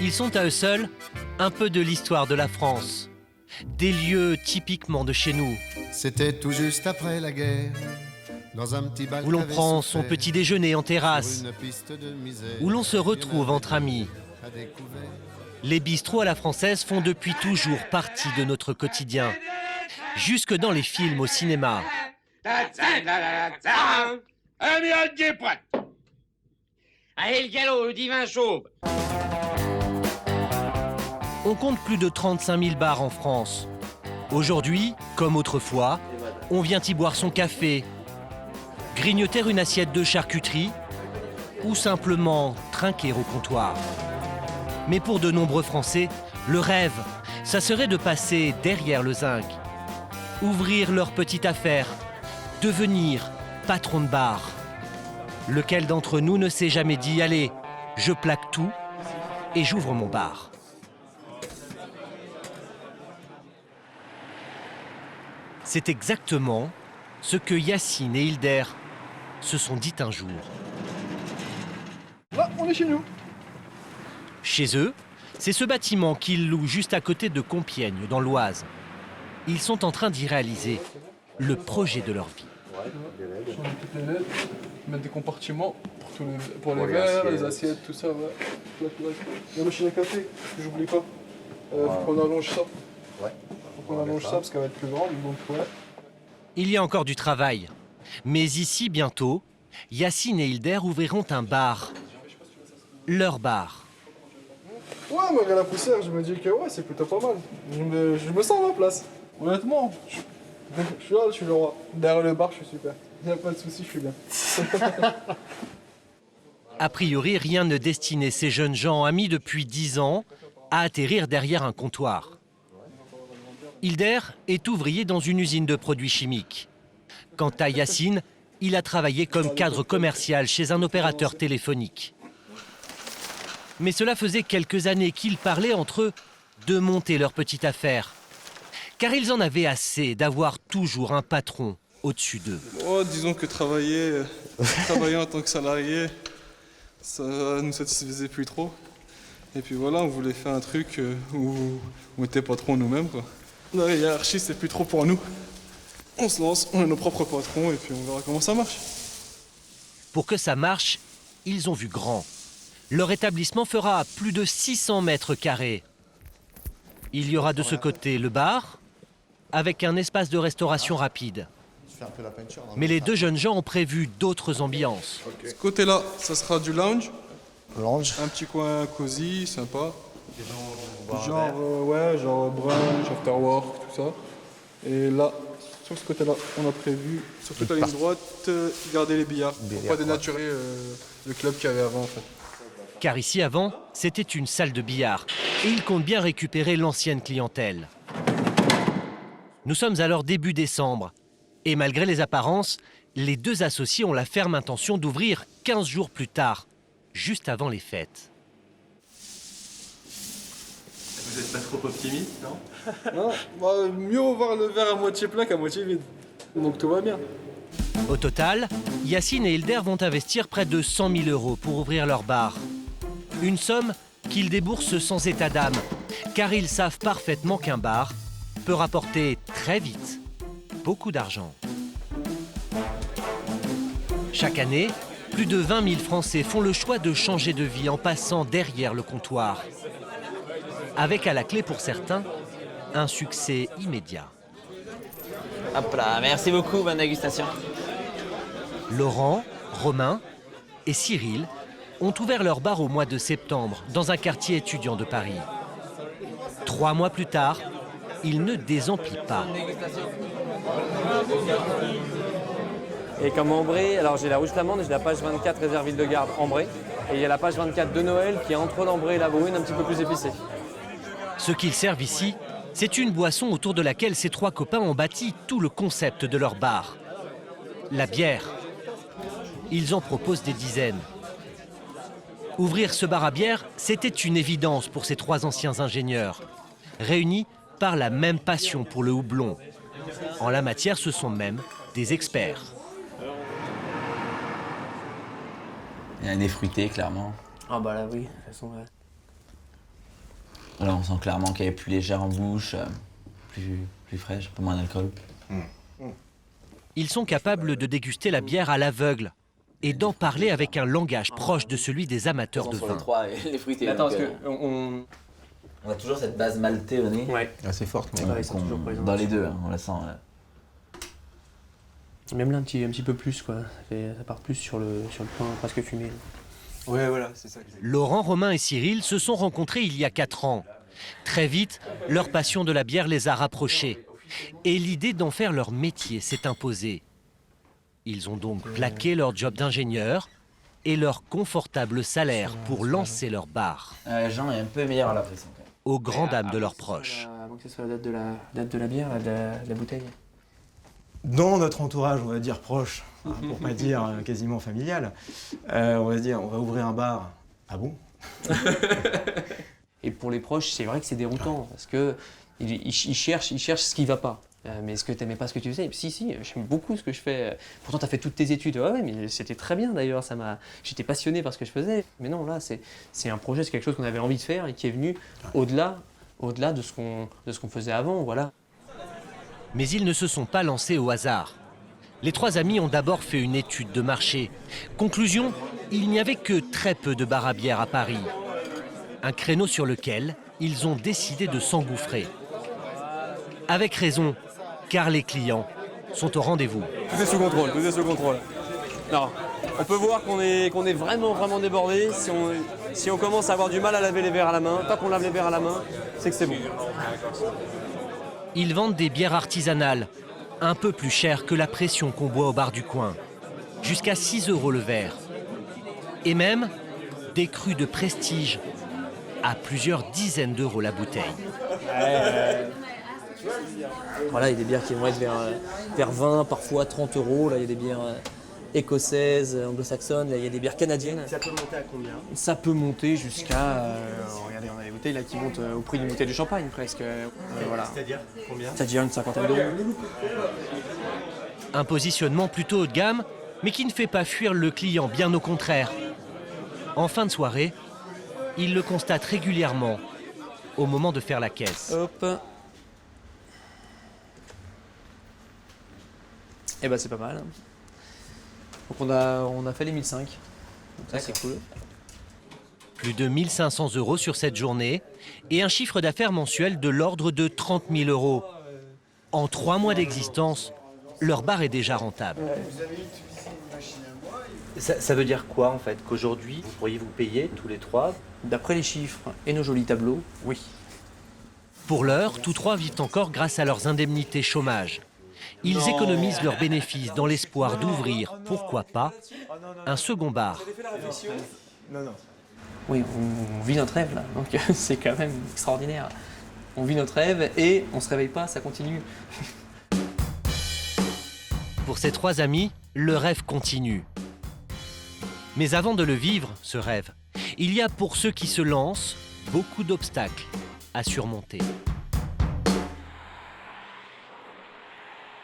Ils sont à eux seuls un peu de l'histoire de la France. Des lieux typiquement de chez nous. C'était tout juste après la guerre, dans un petit bal où l'on qu'avait prend son souffert, petit déjeuner en terrasse, sur une piste de misère, où l'on se retrouve entre amis. à découvert. Les bistrots à la française font depuis toujours partie de notre quotidien, jusque dans les films au cinéma. Amiral Guépret. Allez, le galop, le divin chauve. On compte plus de 35 000 bars en France. Aujourd'hui, comme autrefois, on vient y boire son café, grignoter une assiette de charcuterie ou simplement trinquer au comptoir. Mais pour de nombreux Français, le rêve, ça serait de passer derrière le zinc, ouvrir leur petite affaire, devenir patron de bar. Lequel d'entre nous ne s'est jamais dit « Allez, je plaque tout et j'ouvre mon bar ». C'est exactement ce que Yacine et Hilder se sont dit un jour. Là, on est chez nous. Chez eux, c'est ce bâtiment qu'ils louent juste à côté de Compiègne, dans l'Oise. Ils sont en train d'y réaliser le projet de leur vie. Changer toutes les lettres, mettre des compartiments pour les verres, les assiettes, tout ça. Ouais. La machine à café, que j'oublie pas. Faut qu'on allonge ça. Ouais. Faut qu'on allonge ça parce qu'elle va être plus grande. Donc, ouais. Il y a encore du travail. Mais ici, bientôt, Yacine et Hilder ouvriront un bar. Leur bar. Ouais, malgré la poussière, je me dis que ouais, c'est plutôt pas mal. Je me sens à ma place. Honnêtement, je suis là, je suis le roi. Derrière le bar, je suis super. Y a pas de souci, je suis bien. A priori, rien ne destinait ces jeunes gens amis depuis 10 ans à atterrir derrière un comptoir. Hilder est ouvrier dans une usine de produits chimiques. Quant à Yacine, il a travaillé comme cadre commercial chez un opérateur téléphonique. Mais cela faisait quelques années qu'ils parlaient entre eux de monter leur petite affaire. Car ils en avaient assez d'avoir toujours un patron au-dessus d'eux. Oh, disons que travailler en tant que salarié, ça nous satisfaisait plus trop. Et puis voilà, on voulait faire un truc où on était patron nous-mêmes, quoi. La hiérarchie, c'est plus trop pour nous. On se lance, on est nos propres patrons et puis on verra comment ça marche. Pour que ça marche, ils ont vu grand. Leur établissement fera plus de 600 mètres carrés. Il y aura de ce côté le bar, avec un espace de restauration rapide. Mais les deux jeunes gens ont prévu d'autres ambiances. Ce côté-là, ça sera du lounge. Lounge. Un petit coin cosy, sympa. Genre brunch, after work, tout ça. Et là, sur ce côté-là, on a prévu, sur toute la ligne droite, garder les billards. Pour pas dénaturer le club qu'il y avait avant, en fait. Car ici, avant, c'était une salle de billard. Et ils comptent bien récupérer l'ancienne clientèle. Nous sommes alors début décembre. Et malgré les apparences, les deux associés ont la ferme intention d'ouvrir 15 jours plus tard, juste avant les fêtes. Vous n'êtes pas trop optimiste, non? Non, bah, mieux voir le verre à moitié plein qu'à moitié vide. Donc tout va bien. Au total, Yacine et Hilder vont investir près de 100 000 € pour ouvrir leur bar. Une somme qu'ils déboursent sans état d'âme, car ils savent parfaitement qu'un bar peut rapporter très vite beaucoup d'argent. Chaque année, plus de 20 000 Français font le choix de changer de vie en passant derrière le comptoir. Avec à la clé pour certains, un succès immédiat. Hop là, merci beaucoup, bonne dégustation. Laurent, Romain et Cyril ont ouvert leur bar au mois de septembre dans un quartier étudiant de Paris. 3 mois plus tard, ils ne désemplit pas. Et comme ambré, alors j'ai la rouge flamande et j'ai la page 24 réserve ville de garde ambré. Et il y a la page 24 de Noël qui est entre l'ambré et la brune, un petit peu plus épicée. Ce qu'ils servent ici, c'est une boisson autour de laquelle ces 3 copains ont bâti tout le concept de leur bar. La bière. Ils en proposent des dizaines. Ouvrir ce bar à bière, c'était une évidence pour ces 3 anciens ingénieurs, réunis par la même passion pour le houblon. En la matière, ce sont même des experts. Il y a un nez fruité, clairement. Ah bah là oui, de toute façon, ouais. Là, on sent clairement qu'elle est plus légère en bouche, plus fraîche, un peu moins d'alcool. Ils sont capables de déguster la bière à l'aveugle et d'en parler avec un langage proche de celui des amateurs de Sur vin. les trois et les fruités. Attends, donc, parce qu'on... on a toujours cette base maltée au nez. Ouais. Assez forte, mais. Ouais, ils sont toujours présents. Dans les deux, hein, on la sent. Même là, un petit peu plus, quoi. Ça part plus sur le pain presque fumé. Ouais, voilà, c'est ça. Laurent, Romain et Cyril se sont rencontrés il y a 4 ans. Très vite, leur passion de la bière les a rapprochés. Et l'idée d'en faire leur métier s'est imposée. Ils ont donc plaqué leur job d'ingénieur et leur confortable salaire pour lancer leur bar, Jean est un peu meilleur à la pression. Quand même. aux grandes dames de leurs proches. Avant que ce soit la date de la bière, de la bouteille. Dans notre entourage, on va dire proche, hein, pour pas dire quasiment familial, on va se dire on va ouvrir un bar. Ah bon? Et pour les proches, c'est vrai que c'est déroutant parce que ils cherchent ce qui va pas. Mais est-ce que tu n'aimais pas ce que tu faisais? Si, j'aime beaucoup ce que je fais. Pourtant, tu as fait toutes tes études. Ouais, mais c'était très bien d'ailleurs. J'étais passionné par ce que je faisais. Mais non, là, c'est un projet, c'est quelque chose qu'on avait envie de faire et qui est venu au-delà de ce qu'on faisait avant. Voilà. Mais ils ne se sont pas lancés au hasard. Les 3 amis ont d'abord fait une étude de marché. Conclusion, il n'y avait que très peu de bars à bière à Paris. Un créneau sur lequel ils ont décidé de s'engouffrer. Avec raison, car les clients sont au rendez-vous. Tout est sous contrôle, Non, on peut voir qu'on est vraiment débordé. Si on commence à avoir du mal à laver les verres à la main, tant qu'on lave les verres à la main, c'est que c'est bon. Ils vendent des bières artisanales, un peu plus chères que la pression qu'on boit au bar du coin. Jusqu'à 6 € le verre. Et même des crus de prestige, à plusieurs dizaines d'euros la bouteille. Voilà, il y a des bières qui vont être vers 20, parfois 30 €. Là, il y a des bières écossaises, anglo-saxonnes. Là, il y a des bières canadiennes. Ça peut monter à combien? Ça peut monter jusqu'à... regardez, on a des bouteilles là qui montent au prix d'une bouteille de champagne presque. Voilà. C'est-à-dire combien? C'est-à-dire une cinquantaine d'euros. Un positionnement plutôt haut de gamme, mais qui ne fait pas fuir le client, bien au contraire. En fin de soirée, il le constate régulièrement au moment de faire la caisse. Hop. Et ben c'est pas mal. Donc on a fait les 1005. Donc ça c'est cool. Plus de 1 500 € sur cette journée et un chiffre d'affaires mensuel de l'ordre de 30 000 €. En 3 mois d'existence, leur bar est déjà rentable. Ça veut dire quoi en fait? Qu'aujourd'hui, vous pourriez vous payer tous les 3? D'après les chiffres et nos jolis tableaux, oui. Pour l'heure, tous 3 vivent encore grâce à leurs indemnités chômage. Ils économisent leurs bénéfices dans l'espoir d'ouvrir, pourquoi pas, un second bar. Oui, on vit notre rêve là, donc c'est quand même extraordinaire. On vit notre rêve et on se réveille pas, ça continue. Pour ces 3 amis, le rêve continue. Mais avant de le vivre, ce rêve, il y a pour ceux qui se lancent beaucoup d'obstacles à surmonter.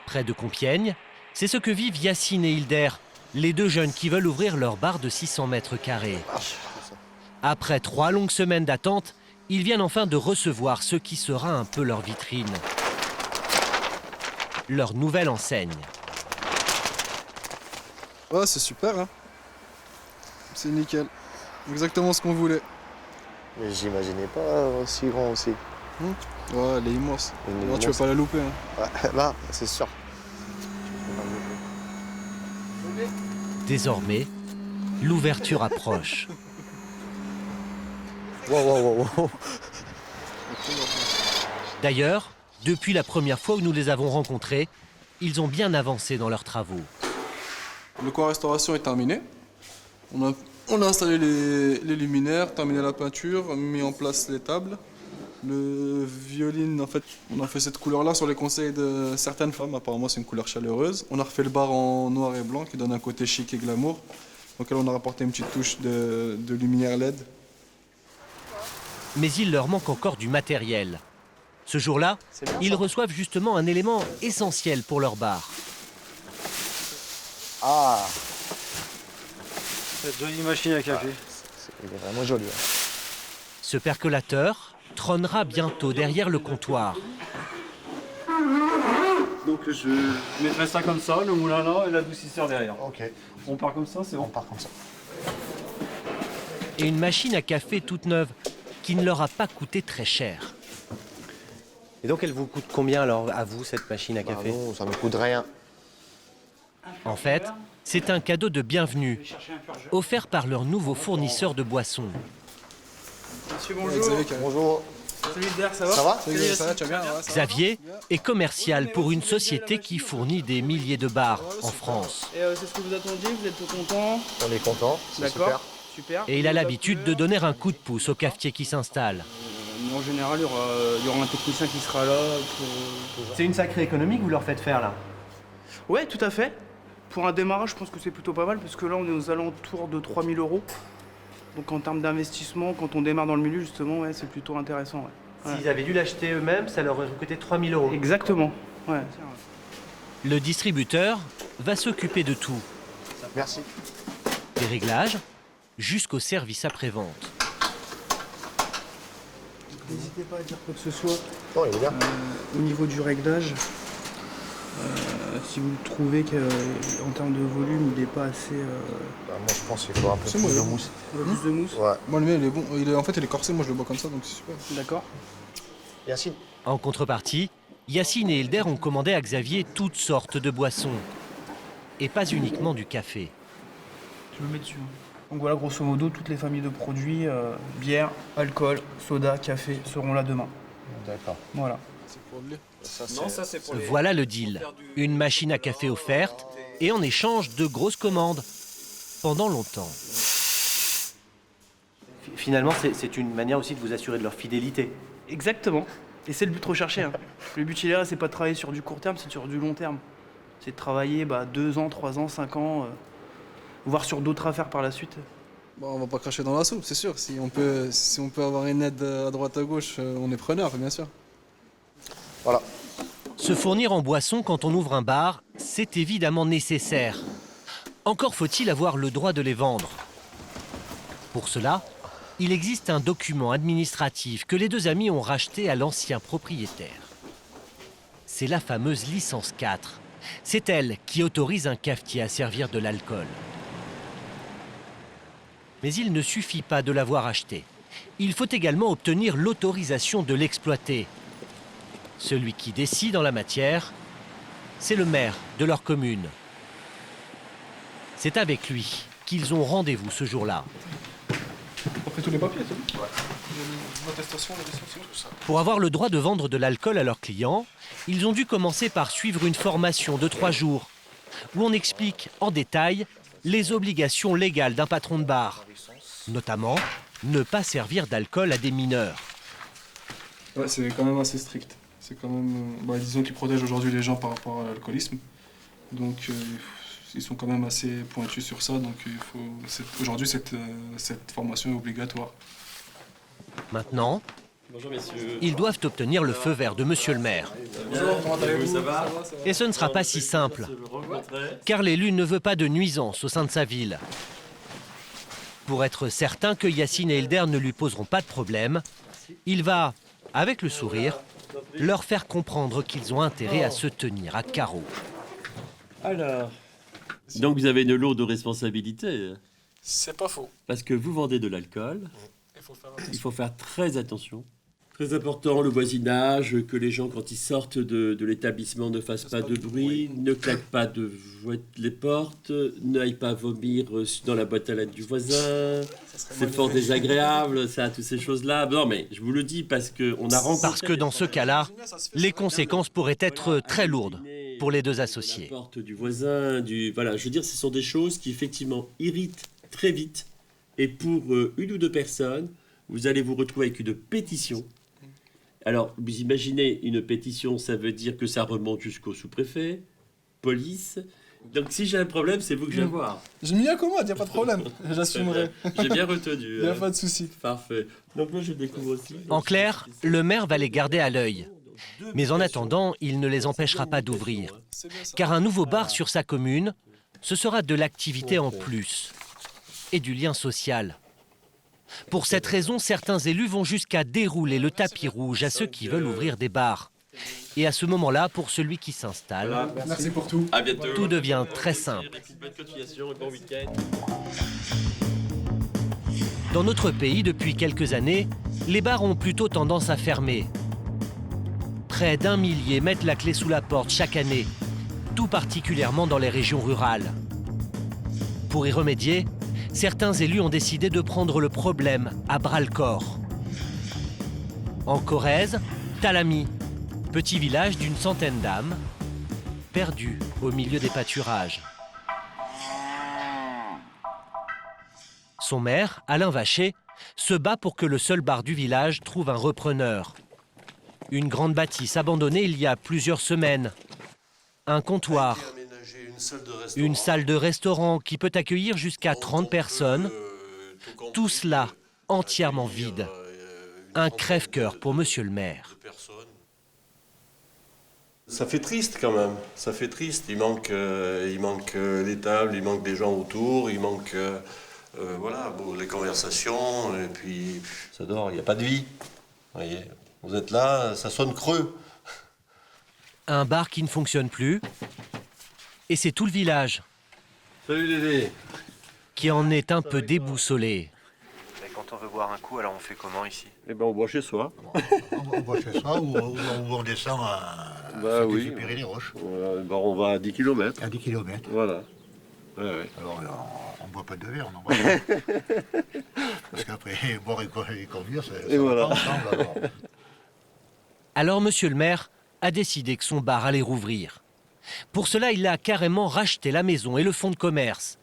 Près de Compiègne, c'est ce que vivent Yacine et Hilder, les 2 jeunes qui veulent ouvrir leur bar de 600 mètres carrés. Après 3 longues semaines d'attente, ils viennent enfin de recevoir ce qui sera un peu leur vitrine. Leur nouvelle enseigne. Ouais, c'est super, hein. C'est nickel. Exactement ce qu'on voulait. Mais j'imaginais pas aussi grand aussi. Ouais, elle est immense. Elle est Là, tu vas immense. pas la louper, hein. Ouais, là, c'est sûr. Désormais, l'ouverture approche. Wow. D'ailleurs, depuis la première fois où nous les avons rencontrés, ils ont bien avancé dans leurs travaux. Le coin restauration est terminé. On a installé les luminaires, terminé la peinture, mis en place les tables. Le violine, en fait, on a fait cette couleur-là sur les conseils de certaines femmes. Apparemment, c'est une couleur chaleureuse. On a refait le bar en noir et blanc qui donne un côté chic et glamour. Donc là, on a rapporté une petite touche de lumière LED. Mais il leur manque encore du matériel. Ce jour-là, ils reçoivent justement un élément essentiel pour leur bar. Ah, Cette jolie machine à café. il est vraiment joli. Ce percolateur, trônera bientôt derrière le comptoir. Donc je mettrai ça comme ça, le moulin là et l'adoucisseur derrière. Ok, On part comme ça, c'est on bon. part comme ça. Et une machine à café toute neuve qui ne leur a pas coûté très cher. Et donc elle vous coûte combien alors à vous cette machine à Bah café? non, ça ne coûte rien. En fait, c'est un cadeau de bienvenue, offert par leur nouveau fournisseur de boissons. Monsieur, Bonjour. Salut Der, ça va? Ça va? Ça va, tu vas bien? Ouais, ça va. Xavier est commercial pour une société qui fournit des milliers de bars en France. Et c'est ce que vous attendiez, vous êtes content? On est content, c'est super. Super. Et il a l'habitude de donner un coup de pouce aux cafetiers qui s'installent. En général, il y aura un technicien qui sera là pour... C'est une sacrée économie que vous leur faites faire là. Ouais, tout à fait. Pour un démarrage, je pense que c'est plutôt pas mal parce que là, on est aux alentours de 3 000 €. Donc en termes d'investissement, quand on démarre dans le milieu, justement, ouais, c'est plutôt intéressant. Ouais. S'ils avaient dû l'acheter eux-mêmes, ça leur aurait coûté 3 000 €. Exactement. Ouais. Le distributeur va s'occuper de tout, Merci. des réglages jusqu'au service après-vente. N'hésitez pas à dire quoi que ce soit Non, il est bien. au niveau du réglage. Si vous trouvez qu'en termes de volume, il n'est pas assez... Bah, moi, je pense qu'il faut un peu plus de mousse. plus de mousse. Ouais. Moi, le mien, il est bon. En fait, il est corsé, moi je le bois comme ça, donc c'est super. D'accord. Yacine, En contrepartie, Yacine et Hilder ont commandé à Xavier toutes sortes de boissons. Et pas uniquement du café. Tu me mets dessus. Donc voilà, grosso modo, toutes les familles de produits, bière, alcool, soda, café, seront là demain. d'accord. Voilà. C'est pour le lait. Ça, c'est pour Voilà le deal. Une machine à café offerte et en échange de grosses commandes. Pendant longtemps. Finalement, c'est une manière aussi de vous assurer de leur fidélité. Exactement. Et c'est le but recherché. Hein. Le but, il est là, c'est pas de travailler sur du court terme, c'est sur du long terme. C'est de travailler 2 ans, 3 ans, 5 ans, voire sur d'autres affaires par la suite. Bon, on va pas cracher dans la soupe, c'est sûr. Si on peut avoir une aide à droite à gauche, on est preneur, bien sûr. Voilà. Se fournir en boisson quand on ouvre un bar, c'est évidemment nécessaire. Encore faut-il avoir le droit de les vendre. Pour cela, il existe un document administratif que les deux amis ont racheté à l'ancien propriétaire. C'est la fameuse licence 4. C'est elle qui autorise un cafetier à servir de l'alcool. Mais il ne suffit pas de l'avoir acheté. Il faut également obtenir l'autorisation de l'exploiter. Celui qui décide en la matière, c'est le maire de leur commune. C'est avec lui qu'ils ont rendez-vous ce jour-là. On fait tous les papiers, c'est bon? Ouais. L'attestation, tout ça. Pour avoir le droit de vendre de l'alcool à leurs clients, ils ont dû commencer par suivre une formation de 3 jours, où on explique en détail les obligations légales d'un patron de bar. Notamment, ne pas servir d'alcool à des mineurs. Ouais, c'est quand même assez strict. C'est quand même, disons qu'ils protègent aujourd'hui les gens par rapport à l'alcoolisme. Donc ils sont quand même assez pointus sur ça. Donc aujourd'hui cette formation est obligatoire. Maintenant, ils doivent obtenir le feu vert de monsieur le maire. Bonjour, comment allez-vous? Ça va? Et ce ne sera pas si simple, car l'élu ne veut pas de nuisance au sein de sa ville. Pour être certain que Yacine et Hilder ne lui poseront pas de problème, il va, avec le sourire, leur faire comprendre qu'ils ont intérêt à se tenir à carreau. Alors, donc vous avez une lourde responsabilité. C'est pas faux. Parce que vous vendez de l'alcool. Il faut faire attention. Il faut faire très attention. Très important, le voisinage, que les gens, quand ils sortent de l'établissement, ne fassent pas de bruit, ne claquent pas les portes, n'aillent pas vomir dans la boîte à lettres du voisin. C'est fort désagréable, ça, toutes ces choses-là. Non, mais je vous le dis parce qu'on a rencontré... Parce que dans ce cas-là, les conséquences pourraient être très lourdes pour les deux associés. La porte du voisin, voilà, je veux dire, ce sont des choses qui effectivement irritent très vite. Et pour une ou deux personnes, vous allez vous retrouver avec une pétition. Alors, vous imaginez, une pétition, ça veut dire que ça remonte jusqu'au sous-préfet, police. Donc, si j'ai un problème, c'est vous que je vais voir. J'ai mis un commode, il n'y a pas de problème. J'assumerai. J'ai bien retenu. Il n'y a pas de souci. Parfait. Donc là, je découvre aussi. En clair, le maire va les garder à l'œil. Mais en attendant, il ne les empêchera pas d'ouvrir. Car un nouveau bar sur sa commune, ce sera de l'activité en plus. Et du lien social. Pour cette raison, certains élus vont jusqu'à dérouler le tapis rouge à ceux qui veulent ouvrir des bars. Et à ce moment-là, pour celui qui s'installe, Voilà. Merci pour tout. À bientôt. Tout devient très simple. Bonne continuation et bon week-end. Dans notre pays, depuis quelques années, les bars ont plutôt tendance à fermer. Près d'1 millier mettent la clé sous la porte chaque année, tout particulièrement dans les régions rurales. Pour y remédier, certains élus ont décidé de prendre le problème à bras-le-corps. En Corrèze, Talamy, petit village d'une centaine d'âmes, perdu au milieu des pâturages. Son maire, Alain Vacher, se bat pour que le seul bar du village trouve un repreneur. Une grande bâtisse abandonnée il y a plusieurs semaines. Un comptoir, une salle de restaurant qui peut accueillir jusqu'à 30 personnes. Tout cela entièrement vide. Un crève-cœur pour monsieur le maire. Ça fait triste quand même, ça fait triste. Il manque les tables, il manque des gens autour, il manque voilà, bon, les conversations, et puis ça dort, il n'y a pas de vie. Voyez, vous êtes là, ça sonne creux. Un bar qui ne fonctionne plus, et c'est tout le village. Salut Dédé. Qui en est un peu déboussolé. Et quand on veut boire un coup, alors on fait comment ici? Eh ben on boit chez soi. On va chez soi ou on descend à oui. Pyrénées-Roches. Voilà, ben on va à 10 km. À 10 km. Voilà. Ouais, ouais. Alors on ne boit pas de verre, on en boit pas. Parce qu'après, boire et conduire, ça voilà. va pas ensemble. Alors monsieur le maire a décidé que son bar allait rouvrir. Pour cela, il a carrément racheté la maison et le fonds de commerce.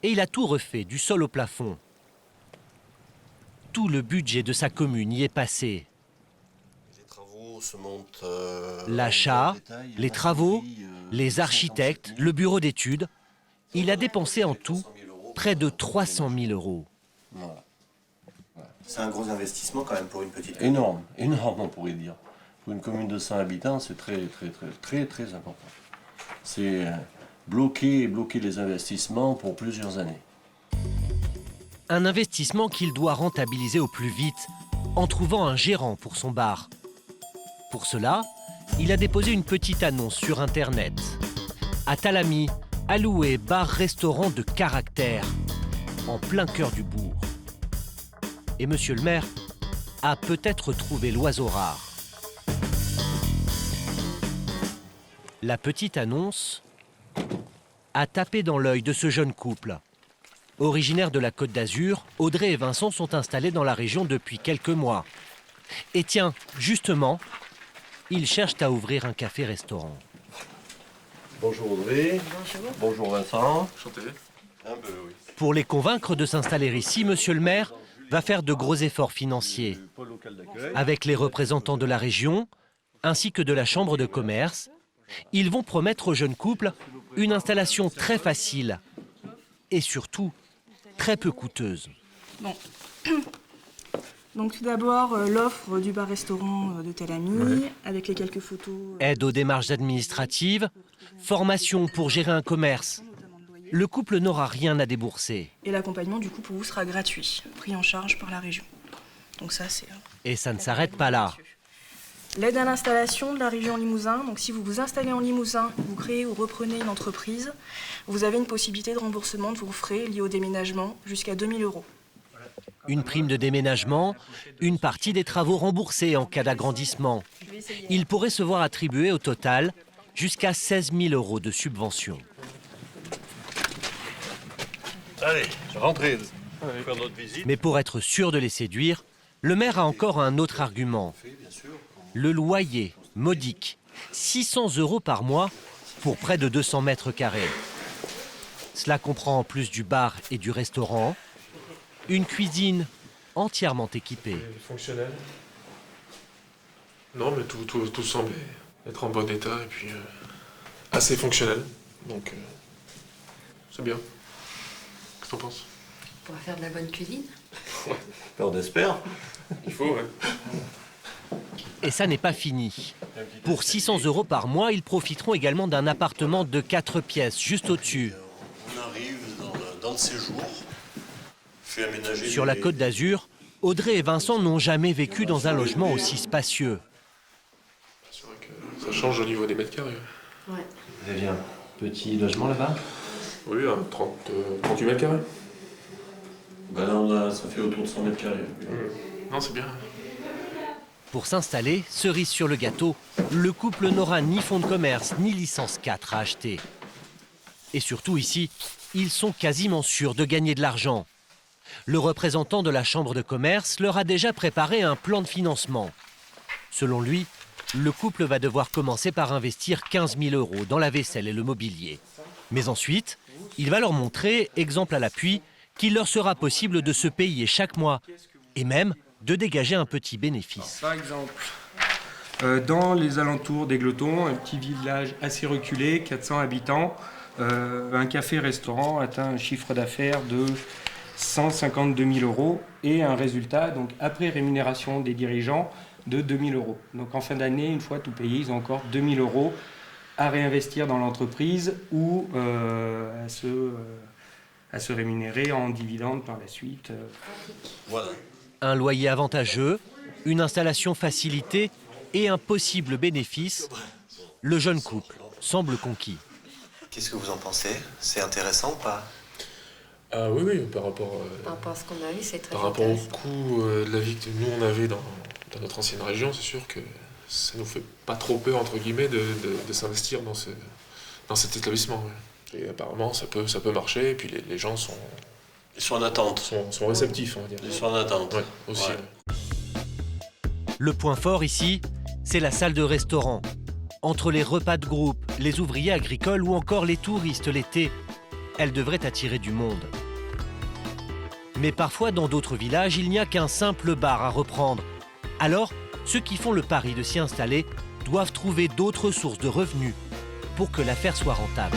Et il a tout refait, du sol au plafond. Tout le budget de sa commune y est passé. Les travaux se montent. L'achat, les travaux, les architectes, le bureau d'études. Il a dépensé en tout près de 300 000 euros. Voilà. C'est un gros investissement quand même pour une petite commune. Énorme, énorme on pourrait dire. Pour une commune de 100 habitants, c'est très important. C'est bloquer les investissements pour plusieurs années. Un investissement qu'il doit rentabiliser au plus vite en trouvant un gérant pour son bar. Pour cela, il a déposé une petite annonce sur Internet. À Talamy, à louer bar-restaurant de caractère, en plein cœur du bourg. Et monsieur le maire a peut-être trouvé l'oiseau rare. La petite annonce a tapé dans l'œil de ce jeune couple. Originaires de la Côte d'Azur, Audrey et Vincent sont installés dans la région depuis quelques mois. Et tiens, justement, ils cherchent à ouvrir un café-restaurant. Bonjour Audrey. Bonjour. Bonjour Vincent. Enchanté. Un peu, oui. Pour les convaincre de s'installer ici, monsieur le maire va faire de gros efforts financiers. Avec les représentants de la région, ainsi que de la chambre de commerce, ils vont promettre au jeune couple une installation très facile et surtout très peu coûteuse. Bon. Donc tout d'abord, l'offre du bar-restaurant de Talamy, avec les quelques photos... Aide aux démarches administratives, formation pour gérer un commerce. Le couple n'aura rien à débourser. Et l'accompagnement, du coup, pour vous sera gratuit, pris en charge par la région. Donc ça, c'est... Et ça ne s'arrête pas là. L'aide à l'installation de la région Limousin. Donc si vous vous installez en Limousin, vous créez ou reprenez une entreprise, vous avez une possibilité de remboursement de vos frais liés au déménagement jusqu'à 2 000 euros. Une prime de déménagement, une partie des travaux remboursés en cas d'agrandissement. Il pourrait se voir attribuer au total jusqu'à 16 000 euros de subvention. Allez, rentrez, faire notre visite. Mais pour être sûr de les séduire, le maire a encore un autre argument. Le loyer, modique, 600 euros par mois pour près de 200 mètres carrés. Cela comprend en plus du bar et du restaurant, une cuisine entièrement équipée. Fonctionnel. Non, mais tout semble être en bon état et puis assez fonctionnel. Donc, c'est bien. Qu'est-ce que t'en penses? On va faire de la bonne cuisine. On espère. Il faut, ouais. Et ça n'est pas fini. Pour 600 euros par mois, ils profiteront également d'un appartement de 4 pièces, juste au-dessus. On arrive dans le séjour, fait aménager Sur la Côte d'Azur, Audrey et Vincent n'ont jamais vécu dans un logement aussi spacieux. C'est vrai que ça change au niveau des mètres carrés. Ouais. Vous aviez un petit logement là-bas? Oui, 38 mètres carrés. Ben là, ça fait autour de 100 mètres carrés. Non, c'est bien. Pour s'installer, cerise sur le gâteau, le couple n'aura ni fonds de commerce ni licence 4 à acheter. Et surtout ici, ils sont quasiment sûrs de gagner de l'argent. Le représentant de la chambre de commerce leur a déjà préparé un plan de financement. Selon lui, le couple va devoir commencer par investir 15 000 € dans la vaisselle et le mobilier. Mais ensuite, il va leur montrer, exemple à l'appui, qu'il leur sera possible de se payer chaque mois et même de dégager un petit bénéfice. Par exemple, dans les alentours d'Égletons, un petit village assez reculé, 400 habitants, un café-restaurant atteint un chiffre d'affaires de 152 000 € et un résultat, donc après rémunération des dirigeants, de 2 000 €. Donc en fin d'année, une fois tout payé, ils ont encore 2 000 € à réinvestir dans l'entreprise ou à se rémunérer en dividendes par la suite. Voilà. Un loyer avantageux, une installation facilitée et un possible bénéfice, le jeune couple semble conquis. Qu'est-ce que vous en pensez? C'est intéressant ou pas? Ah oui, par rapport à ce qu'on a vu, c'est très par rapport au intéressant. coût de la vie que nous on avait dans notre ancienne région, c'est sûr que ça nous fait pas trop peur, entre guillemets, de s'investir dans cet établissement. Ouais. Et apparemment, ça peut marcher, et puis les gens sont... Ils sont en attente. Sont réceptifs, on va dire. Ils sont en attente. Ouais, aussi. Ouais. Le point fort ici, c'est la salle de restaurant. Entre les repas de groupe, les ouvriers agricoles ou encore les touristes l'été, elle devrait attirer du monde. Mais parfois, dans d'autres villages, il n'y a qu'un simple bar à reprendre. Alors, ceux qui font le pari de s'y installer doivent trouver d'autres sources de revenus pour que l'affaire soit rentable.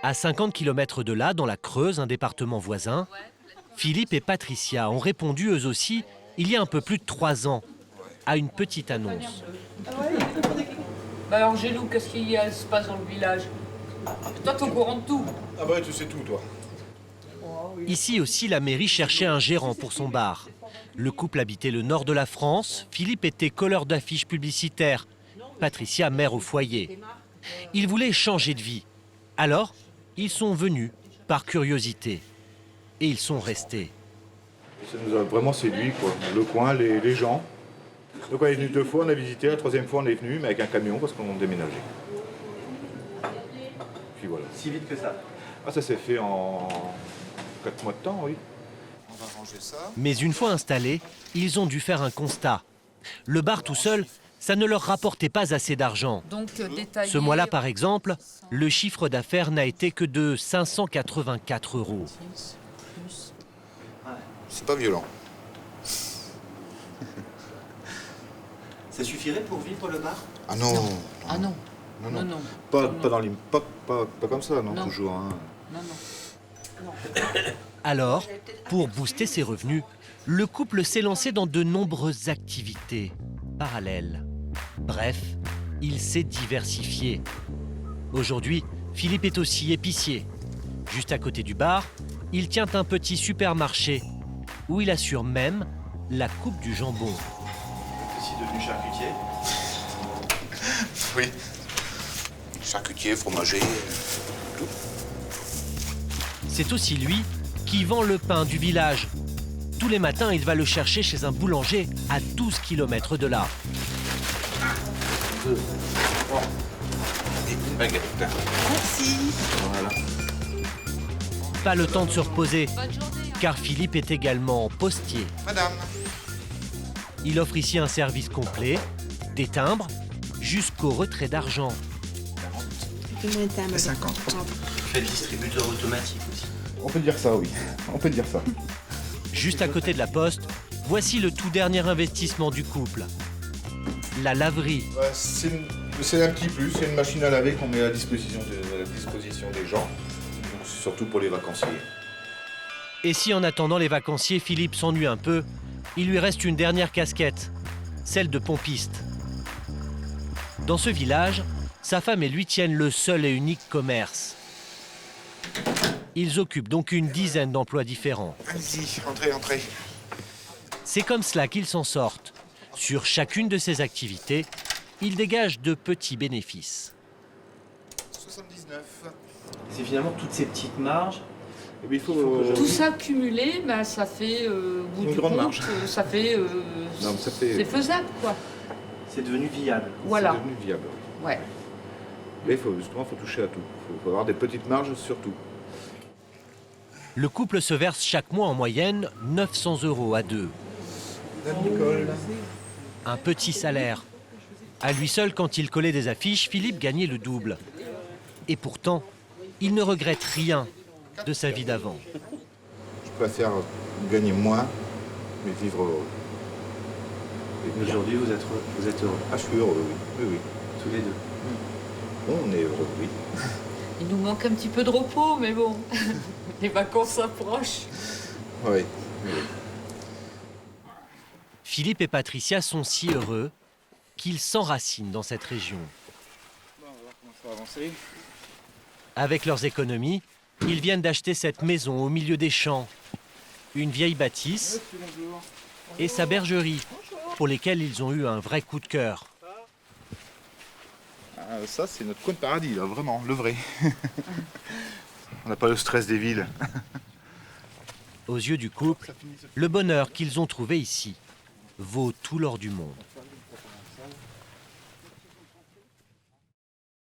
À 50 km de là, dans la Creuse, un département voisin, Philippe et Patricia ont répondu eux aussi, il y a un peu plus de 3 ans, à une petite annonce. Bah alors Gélou, qu'est-ce qu'il se passe dans le village? Toi, t'es au courant de tout. Ah bah tu sais tout, toi. Ici aussi, la mairie cherchait un gérant pour son bar. Le couple habitait le nord de la France, Philippe était colleur d'affiches publicitaires, Patricia mère au foyer. Ils voulaient changer de vie. Alors, ils sont venus par curiosité. Et ils sont restés. Ça nous a vraiment séduit, quoi. Le coin, les gens. Donc on est venu 2 fois, on a visité, la 3e fois on est venu, mais avec un camion parce qu'on déménageait. Puis voilà. Si vite que ça? Ah, ça s'est fait en 4 mois de temps, oui. On va ranger ça. Mais une fois installés, ils ont dû faire un constat. Le bar tout seul, ça ne leur rapportait pas assez d'argent. Donc détaillé. Ce mois-là, par exemple, le chiffre d'affaires n'a été que de 584 €. C'est pas violent. Ça suffirait pour vivre le bar? Ah non. Ah non. Non. Non. Pas dans pas comme ça, non, Non. toujours. Hein. Non. Alors, pour booster ses revenus, le couple s'est lancé dans de nombreuses activités parallèles. Bref, il s'est diversifié. Aujourd'hui, Philippe est aussi épicier. Juste à côté du bar, il tient un petit supermarché où il assure même la coupe du jambon. Vous êtes aussi devenu charcutier? Oui. Charcutier, fromager, tout. C'est aussi lui qui vend le pain du village. Tous les matins, il va le chercher chez un boulanger à 12 km de là. Une baguette. Merci. Voilà. Pas le temps de se reposer, car Philippe est également postier. Madame. Il offre ici un service complet, des timbres, jusqu'au retrait d'argent. 50. Fait distributeur automatique aussi. On peut dire ça, oui. On peut dire ça. Juste à côté de la poste, voici le tout dernier investissement du couple. La laverie. Ouais, c'est un petit plus, c'est une machine à laver qu'on met à disposition des gens. Donc c'est surtout pour les vacanciers. Et si en attendant les vacanciers, Philippe s'ennuie un peu, il lui reste une dernière casquette, celle de pompiste. Dans ce village, sa femme et lui tiennent le seul et unique commerce. Ils occupent donc une dizaine d'emplois différents. Allez-y, entrez, entrez. C'est comme cela qu'ils s'en sortent. Sur chacune de ces activités, ils dégagent de petits bénéfices. 79. C'est finalement toutes ces petites marges. Et bien, il faut Tout ça cumulé, ben, ça fait, au bout une du grande compte, marge. ça fait, Non, mais ça fait... c'est faisable, quoi. C'est devenu viable. Voilà. C'est devenu viable. Ouais. Mais il faut, justement, faut toucher à tout. Il faut avoir des petites marges sur tout. Le couple se verse chaque mois en moyenne 900 € à deux. Un petit salaire. À lui seul, quand il collait des affiches, Philippe gagnait le double. Et pourtant, il ne regrette rien de sa vie d'avant. Je préfère gagner moins, mais vivre heureux. Aujourd'hui, vous êtes heureux. Ah, je suis heureux, oui. Oui, oui. Tous les deux. On est heureux, oui. Il nous manque un petit peu de repos, mais bon, les vacances approchent. Oui. Oui. Philippe et Patricia sont si heureux qu'ils s'enracinent dans cette région. Bon, on va voir comment ça va avancer. Avec leurs économies, ils viennent d'acheter cette maison au milieu des champs. Une vieille bâtisse et sa bergerie, pour lesquelles ils ont eu un vrai coup de cœur. Ah, ça, c'est notre coin de paradis, là, vraiment, le vrai. On n'a pas le stress des villes. Aux yeux du couple, le bonheur qu'ils ont trouvé ici vaut tout l'or du monde.